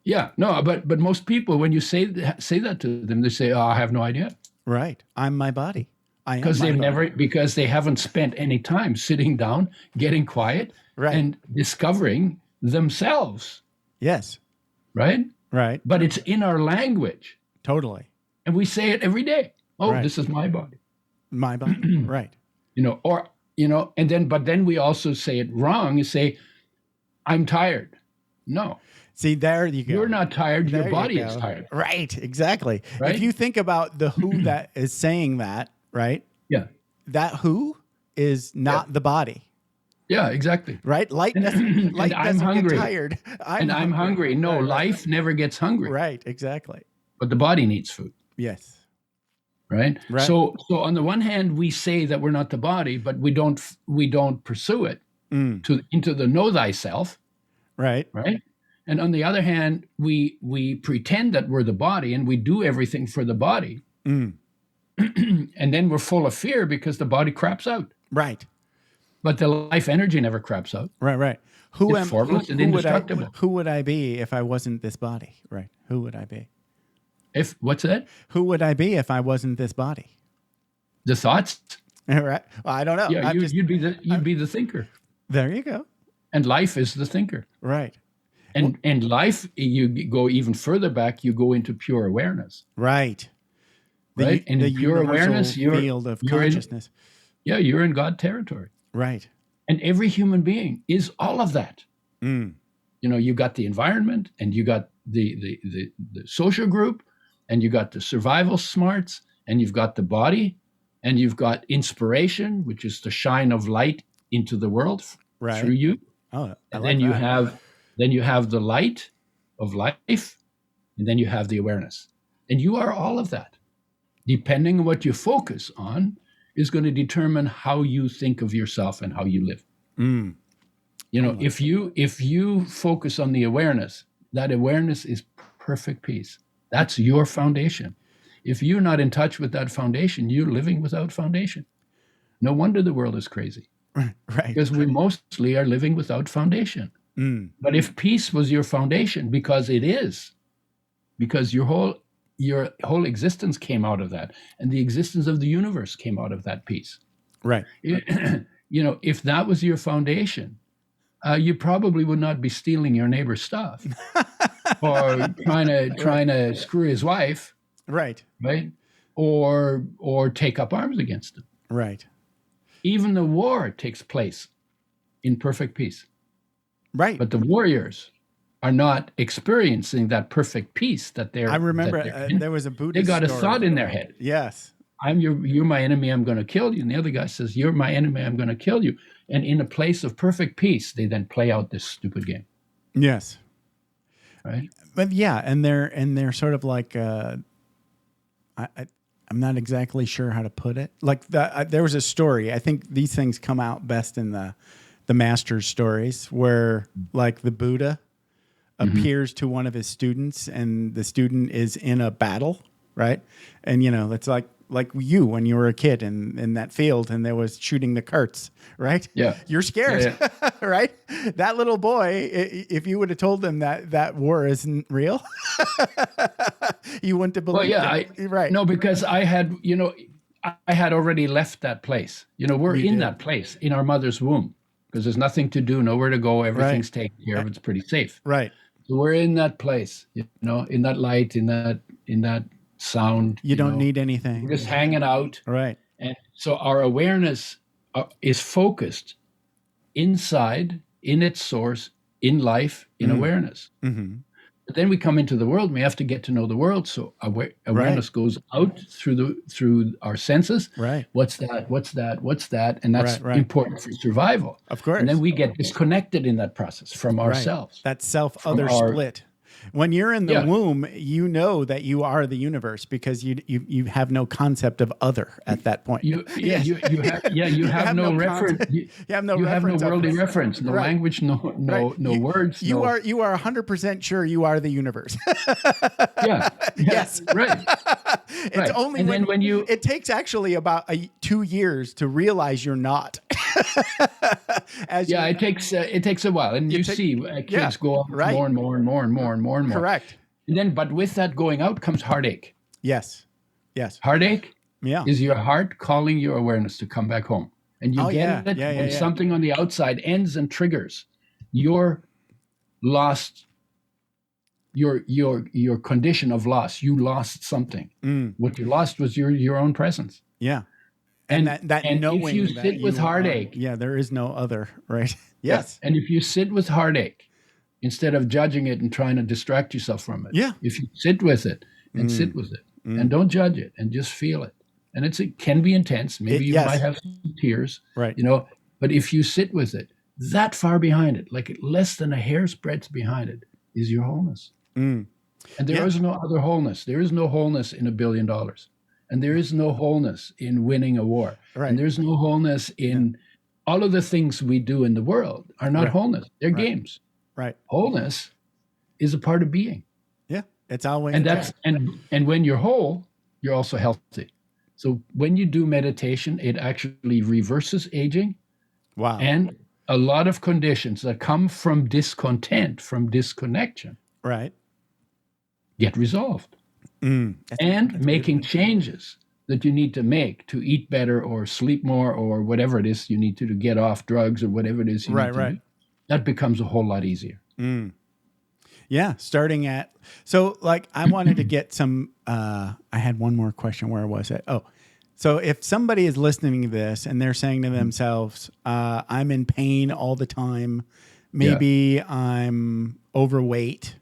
Yeah. No, but most people, when you say that to them, they say, "Oh, I have no idea," Right. I'm my body. I am because they haven't spent any time sitting down, getting quiet, Right. and discovering themselves. Yes. Right. Right. But it's in our language, Totally. and we say it every day. Oh, Right. this is my body. My body. Right. But then we also say it wrong. You say, I'm tired. No, See, there you go. you're not tired. There Your body you is go. tired. Right. Exactly. Right? If you think about the who that is saying that, right? Yeah. That who is not the body. Yeah, exactly. Right? Light doesn't, light I'm doesn't hungry. get tired. I'm hungry. No, life never gets hungry. Right. Exactly. But the body needs food. Yes. Right? Right. So on the one hand, we say that we're not the body, but we don't pursue it into the know thyself. Right. Right? And on the other hand, we pretend that we're the body and we do everything for the body. And then we're full of fear because the body craps out. Right. But the life energy never craps out. Right. Right. It's formless and indestructible. Who would I be if I wasn't this body? Right. Who would I be? What's that? Who would I be if I wasn't this body? The thoughts? Right. Well, I don't know. Yeah, you'd be the thinker. There you go. And life is the thinker. Right. And life, you go even further back, you go into pure awareness. Right. Right? And the in pure universal awareness, field of consciousness. You're in God territory. Right. And every human being is all of that. You know, you got the environment, and you got the social group, and you got the survival smarts, and you've got the body, and you've got inspiration, which is the shine of light into the world through you. Oh, And then you have the light of life, and then you have the awareness. And you are all of that. Depending on what you focus on is going to determine how you think of yourself and how you live. You know, if you focus on the awareness, that awareness is perfect peace. That's your foundation. If you're not in touch with that foundation, you're living without foundation. No wonder the world is crazy. Right. Because we mostly are living without foundation. But if peace was your foundation, because it is, because your whole existence came out of that, and the existence of the universe came out of that peace. Right. If that was your foundation, you probably would not be stealing your neighbor's stuff or trying to screw his wife. Right. Right. Or take up arms against him. Right. Even the war takes place in perfect peace. Right. But the warriors are not experiencing that perfect peace that they're. I remember there was a Buddhist They got a story. thought in their head. Yes. You're my enemy, I'm going to kill you. And the other guy says, you're my enemy, I'm going to kill you. And in a place of perfect peace, they then play out this stupid game. Yes. Right. But yeah, and they're sort of like I'm not exactly sure how to put it. Like there was a story. I think these things come out best in the master's stories, where like the Buddha appears to one of his students, and the student is in a battle, right? And it's like you when you were a kid in that field, and there was shooting the carts, right? Yeah. You're scared, yeah. right? That little boy, if you would have told him that war isn't real, you wouldn't have believed it. Right. No, because I had already left that place. We're in that place in our mother's womb, because there's nothing to do, nowhere to go. Everything's taken care of. It's pretty safe. Right. So we're in that place, in that light, in that sound. You don't need anything. We're just hanging out. Right. And so our awareness is focused inside, in its source, in life, in awareness. Mm-hmm. But then we come into the world, and we have to get to know the world. So awareness goes out through our senses. Right. What's that? What's that? What's that? And that's important for survival. Of course. And then we get disconnected in that process from ourselves. That self-other split. When you're in the womb, you know that you are the universe, because you have no concept of other at that point. You have no reference. You have no worldly reference. No language. No words. You are 100% sure you are the universe. Yes. Right. It's only when you. It takes actually about 2 years to realize you're not. It takes a while, and see kids go up more and more and more and more and more and more. Correct. And then, but with that going out comes heartache. Yes. Heartache is your heart calling your awareness to come back home, and you get it when something on the outside ends and triggers your lost. Your condition of loss. You lost something. What you lost was your own presence. Yeah. And knowing if you sit with heartache, there is no other, right? Yes. And if you sit with heartache, instead of judging it and trying to distract yourself from it, if you sit with it and sit with it and don't judge it and just feel it, and it can be intense. Maybe you might have some tears, right? But if you sit with it, that far behind it, like less than a hair's breadth behind it, is your wholeness. And there is no other wholeness. There is no wholeness in $1 billion. And there is no wholeness in winning a war. Right. And there's no wholeness in all of the things we do in the world are not wholeness. They're games. Right. Wholeness is a part of being. Yeah. It's always. And when you're whole, you're also healthy. So when you do meditation, it actually reverses aging. Wow. And a lot of conditions that come from discontent, from disconnection. Right. Get resolved. And making changes that you need to make to eat better or sleep more or whatever it is you need to get off drugs or whatever it is you need to do, that becomes a whole lot easier. Yeah, starting at, so like I wanted to get some, I had one more question. Where was it? Oh, so if somebody is listening to this and they're saying to themselves, I'm in pain all the time, maybe I'm overweight,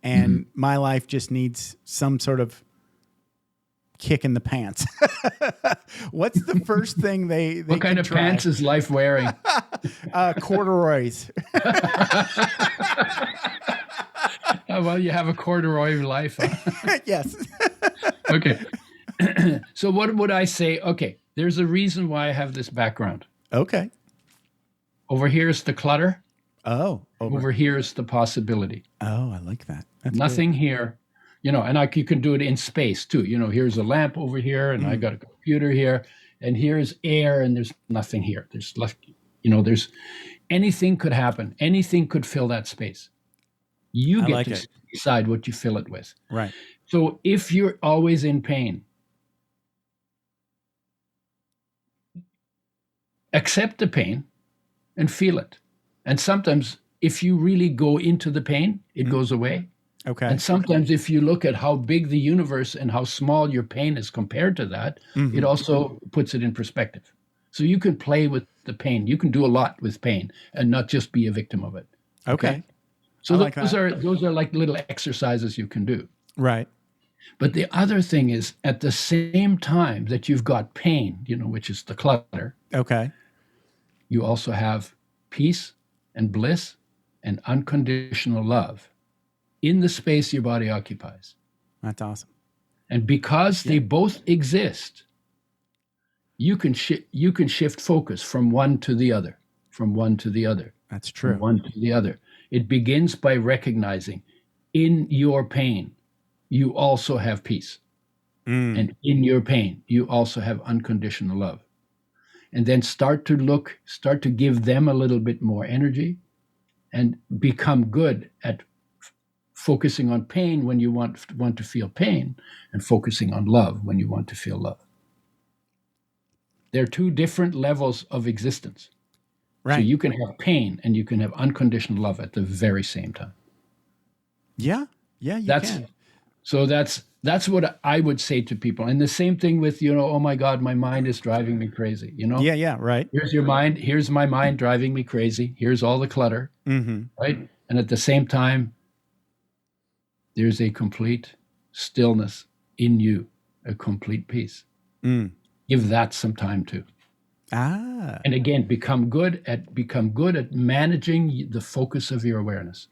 and my life just needs some sort of kick in the pants. What's the first thing they what kind of try? Pants is life wearing? Corduroys. Well, you have a corduroy life. Huh? Yes. Okay. So what would I say? Okay, there's a reason why I have this background. Okay. Over here is the clutter. Oh. Over here is the possibility. Oh, I like that. That's nothing good. Here, and you can do it in space too. Here's a lamp over here, and I got a computer here, and here's air, and there's nothing here. There's There's anything could happen. Anything could fill that space. You get to decide what you fill it with. Right. So if you're always in pain, accept the pain and feel it. And sometimes if you really go into the pain, it goes away. Okay. And sometimes if you look at how big the universe and how small your pain is compared to that, it also puts it in perspective. So you can play with the pain. You can do a lot with pain and not just be a victim of it. Okay. So those are like little exercises you can do. Right. But the other thing is, at the same time that you've got pain, which is the clutter, okay, you also have peace and bliss and unconditional love in the space your body occupies. That's awesome. And because they both exist, you can shift focus from one to the other, from one to the other. That's true. From one to the other. It begins by recognizing in your pain, you also have peace. And in your pain, you also have unconditional love. And then start to give them a little bit more energy and become good at focusing on pain when you want to feel pain and focusing on love when you want to feel love. They're two different levels of existence. Right. So you can have pain and you can have unconditional love at the very same time. Yeah. Yeah, you can. So that's what I would say to people. And the same thing with, oh my God, my mind is driving me crazy. Yeah, right. Here's your mind. Here's my mind driving me crazy. Here's all the clutter. Right. And at the same time, there's a complete stillness in you, a complete peace. Give that some time too. And again, become good at managing the focus of your awareness.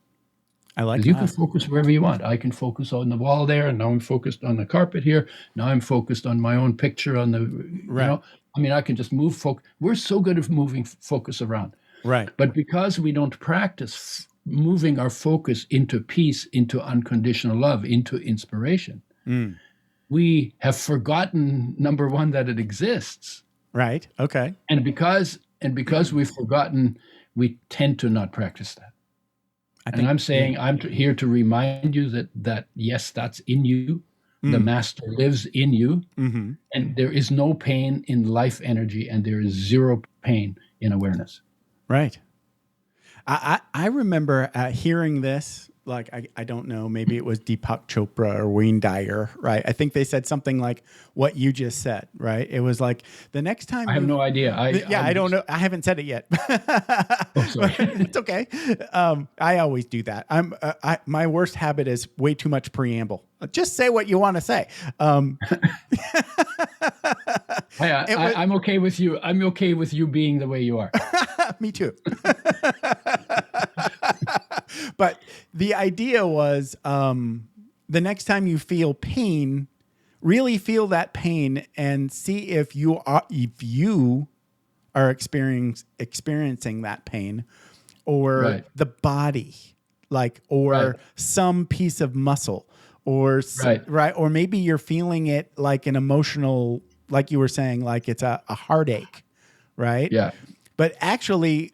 I like that. You can focus wherever you want. I can focus on the wall there, and now I'm focused on the carpet here. Now I'm focused on my own picture on the, I can just move focus. We're so good at moving focus around. Right. But because we don't practice moving our focus into peace, into unconditional love, into inspiration, we have forgotten, number one, that it exists. Right. Okay. And because we've forgotten, we tend to not practice that. I'm saying I'm here to remind you that yes, that's in you. The master lives in you, and there is no pain in life energy, and there is zero pain in awareness. Right. I remember hearing this. Like, I don't know, maybe it was Deepak Chopra or Wayne Dyer, right? I think they said something like what you just said, right? It was like the next time. I have no idea. I don't know. I haven't said it yet. Oh, sorry. It's okay. I always do that. My worst habit is way too much preamble. Just say what you want to say. I'm okay with you. I'm okay with you being the way you are. Me too. But the idea was the next time you feel pain, really feel that pain and see if you are experiencing that pain, or the body, or some piece of muscle, or or maybe you're feeling it like an emotional, like you were saying, like it's a heartache, right? Yeah. But actually,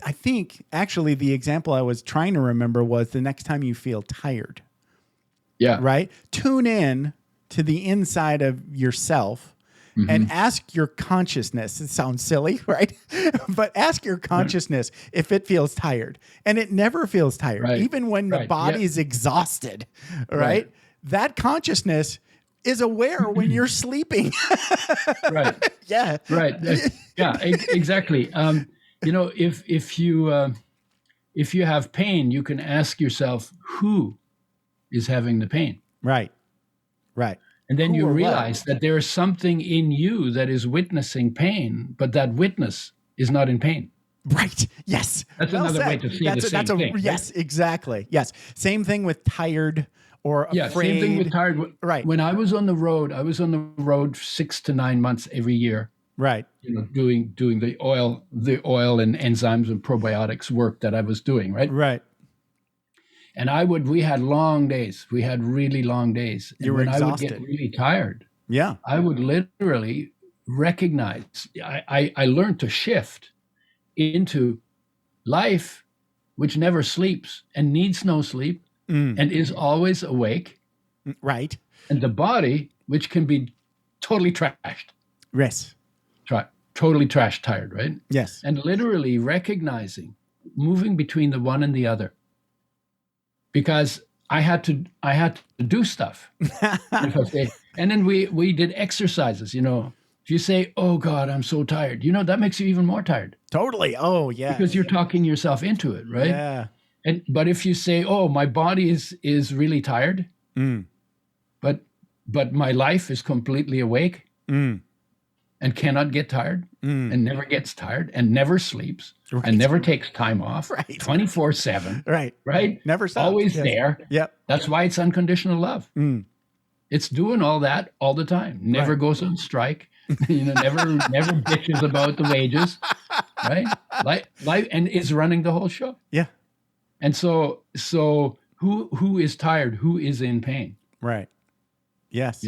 I think the example I was trying to remember was the next time you feel tired. Yeah. Right? Tune in to the inside of yourself and ask your consciousness. It sounds silly, right? But ask your consciousness if it feels tired. And it never feels tired, even when the body's exhausted, right? That consciousness is aware when you're sleeping. Right. Yeah. Right. Yeah, exactly. If you have pain, you can ask yourself who is having the pain. Right. And then you realize that there is something in you that is witnessing pain, but that witness is not in pain. Right. Yes. That's another way to see the same thing. Yes, exactly. Yes. Same thing with tired or afraid. Yeah, same thing with tired. Right. When I was on the road 6 to 9 months every year. Right. Doing the oil and enzymes and probiotics work that I was doing, right? Right. And we had long days. We had really long days. And you were exhausted. I would get really tired. Yeah. I would literally recognize, I learned to shift into life, which never sleeps and needs no sleep and is always awake. Right. And the body, which can be totally trashed. Yes. Totally trash tired, right? Yes. And literally recognizing, moving between the one and the other. Because I had to do stuff. And then we did exercises, If you say, "Oh God, I'm so tired," that makes you even more tired. Totally. Oh, yeah. Because you're talking yourself into it, right? Yeah. But if you say, "Oh, my body is really tired," but my life is completely awake and cannot get tired and never gets tired and never sleeps and never takes time off, 24/7, right? Never stops. Always there. Yep. That's why it's unconditional love. It's doing all that all the time. Never goes on strike. Never bitches about the wages, right? Life and is running the whole show. Yeah. And so who is tired? Who is in pain? Right. Yes.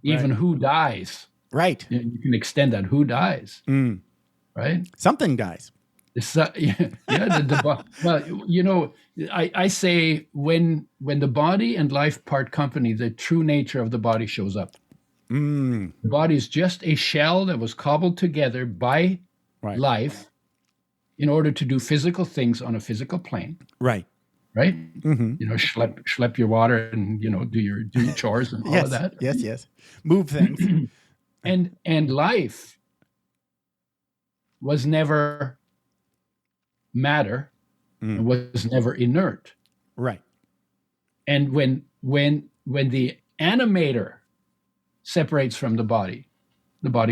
Even who dies. Right. You can extend that. Who dies? Right. Something dies. I say when the body and life part company, the true nature of the body shows up. The body is just a shell that was cobbled together by life in order to do physical things on a physical plane. Right. Right. Schlep your water and do your chores and all of that. Yes. Move things. and life was never matter. Was never inert. Right. And when the animator separates from the body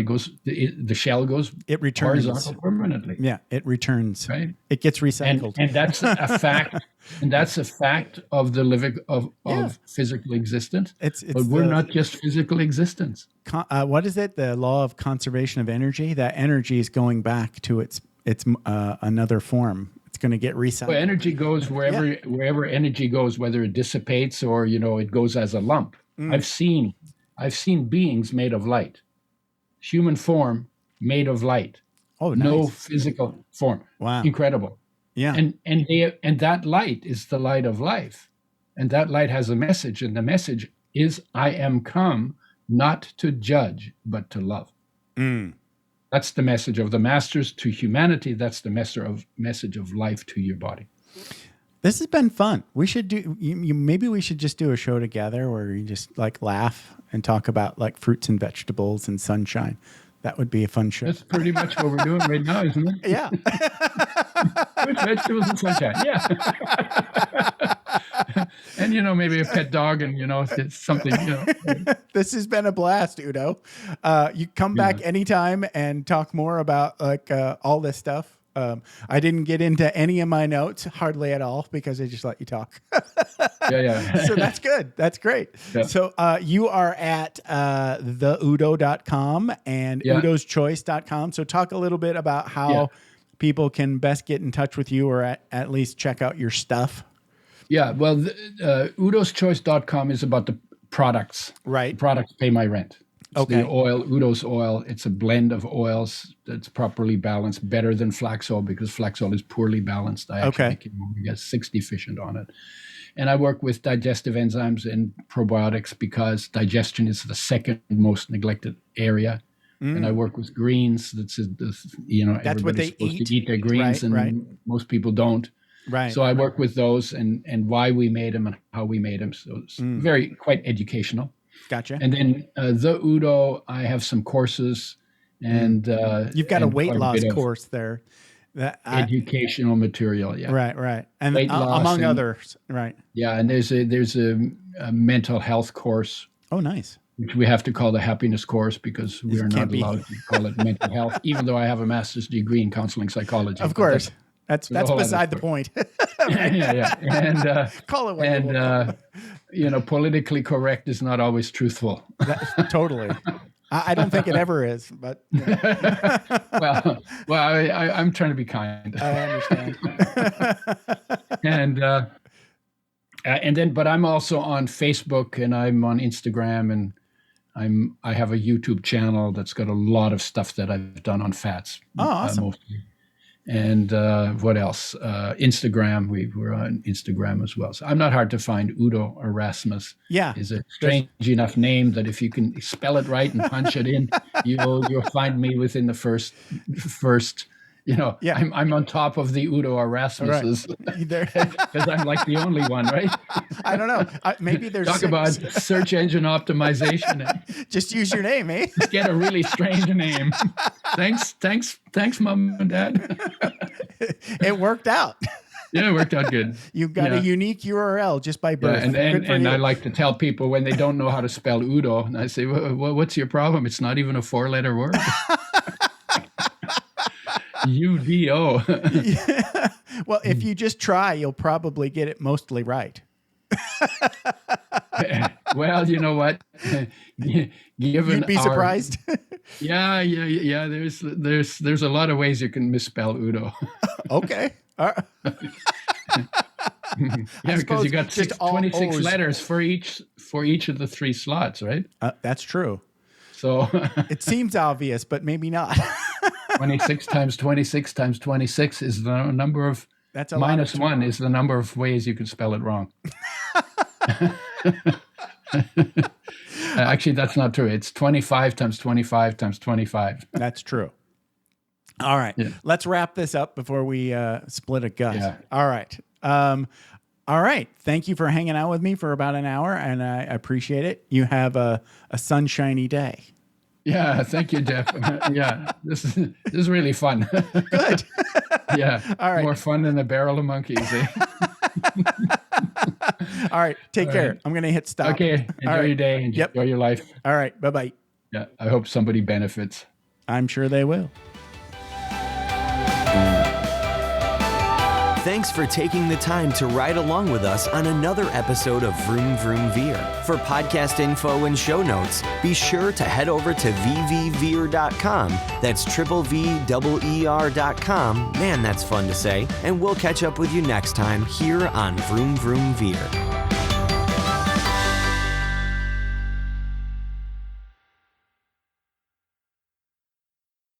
goes, the shell goes, it returns horizontal permanently. Yeah, it returns. Right. It gets recycled. And that's a fact. And that's a fact of the living of physical existence. But we're not just physical existence. What is it? The law of conservation of energy. That energy is going back to its another form. It's going to get recycled. Well, energy goes wherever energy goes, whether it dissipates or it goes as a lump. I've seen beings made of light, human form made of light. Oh, nice. No physical form. Wow, incredible. Yeah, and that light is the light of life, and that light has a message, and the message is, "I am come not to judge, but to love." That's the message of the masters to humanity. That's the message of life to your body. This has been fun. We should do. Maybe we should just do a show together where you just laugh and talk about fruits and vegetables and sunshine. That would be a fun show. That's pretty much what we're doing right now, isn't it? Yeah. Fruits, vegetables, and sunshine. Yeah. And maybe a pet dog, and it's something. This has been a blast, Udo. You come back anytime and talk more about all this stuff. I didn't get into any of my notes hardly at all because I just let you talk. Yeah. So that's good. That's great. Yeah. So you are at theudo.com and udoschoice.com. So talk a little bit about how people can best get in touch with you or at least check out your stuff. Yeah. Well, udoschoice.com is about the products. Right. The products pay my rent. It's okay. The oil, Udo's oil. It's a blend of oils that's properly balanced, better than flax oil because flax oil is poorly balanced. I actually make omega-6 deficient on it. And I work with digestive enzymes and probiotics because digestion is the second most neglected area. And I work with greens. That's what they supposed to eat their greens, most people don't. Right. So I work with those and why we made them and how we made them. So it's quite educational. Gotcha. And then the Udo, I have some courses, and you've got a weight loss course there. Educational material, yeah. Right. And among others, right. Yeah, and there's a mental health course. Oh, nice. Which we have to call the happiness course because we are not allowed to call it mental health, even though I have a master's degree in counseling psychology. Of course. That's beside the point. Yeah. And call it what politically correct is not always truthful. Totally. I don't think it ever is, but well, I'm trying to be kind. I understand. And then, but I'm also on Facebook and I'm on Instagram and I have a YouTube channel that's got a lot of stuff that I've done on fats. Oh, awesome. Mostly. And what else? Instagram. We're on Instagram as well. So I'm not hard to find. Udo Erasmus is a strange enough name that if you can spell it right and punch it in, you'll find me within the first. I'm on top of the Udo Erasmuses because I'm like the only one, right? I don't know. Maybe there's talk about search engine optimization. Just use your name, eh? Just get a really strange name. Thanks, Mom and Dad. It worked out. Yeah, it worked out good. You've got a unique URL just by birth. And I like to tell people when they don't know how to spell Udo, and I say, well, what's your problem? It's not even a 4-letter word. UDO. Yeah. Well, if you just try, you'll probably get it mostly right. Well, you know what? Given You'd be surprised. Yeah. There's a lot of ways you can misspell Udo. Okay. Yeah, because you got 26 letters for each of the 3 slots, right? That's true. So it seems obvious, but maybe not. 26 times 26 times 26 is the number of. That's a minus 1 is the number of ways you can spell it wrong. Actually, that's not true. It's 25 times 25 times 25. That's true. All right. Yeah. Let's wrap this up before we split a gut. Yeah. All right. All right. Thank you for hanging out with me for about an hour, and I appreciate it. You have a sunshiny day. Yeah, thank you, Jeff. Yeah, this is really fun. Good. Yeah, all right. More fun than a barrel of monkeys. Eh? All right, take care. Right. I'm going to hit stop. Okay, enjoy your day. Enjoy your life. All right, bye-bye. Yeah, I hope somebody benefits. I'm sure they will. Thanks for taking the time to ride along with us on another episode of Vroom Vroom Veer. For podcast info and show notes, be sure to head over to vvveer.com. That's VVER.com. Man, that's fun to say. And we'll catch up with you next time here on Vroom Vroom Veer.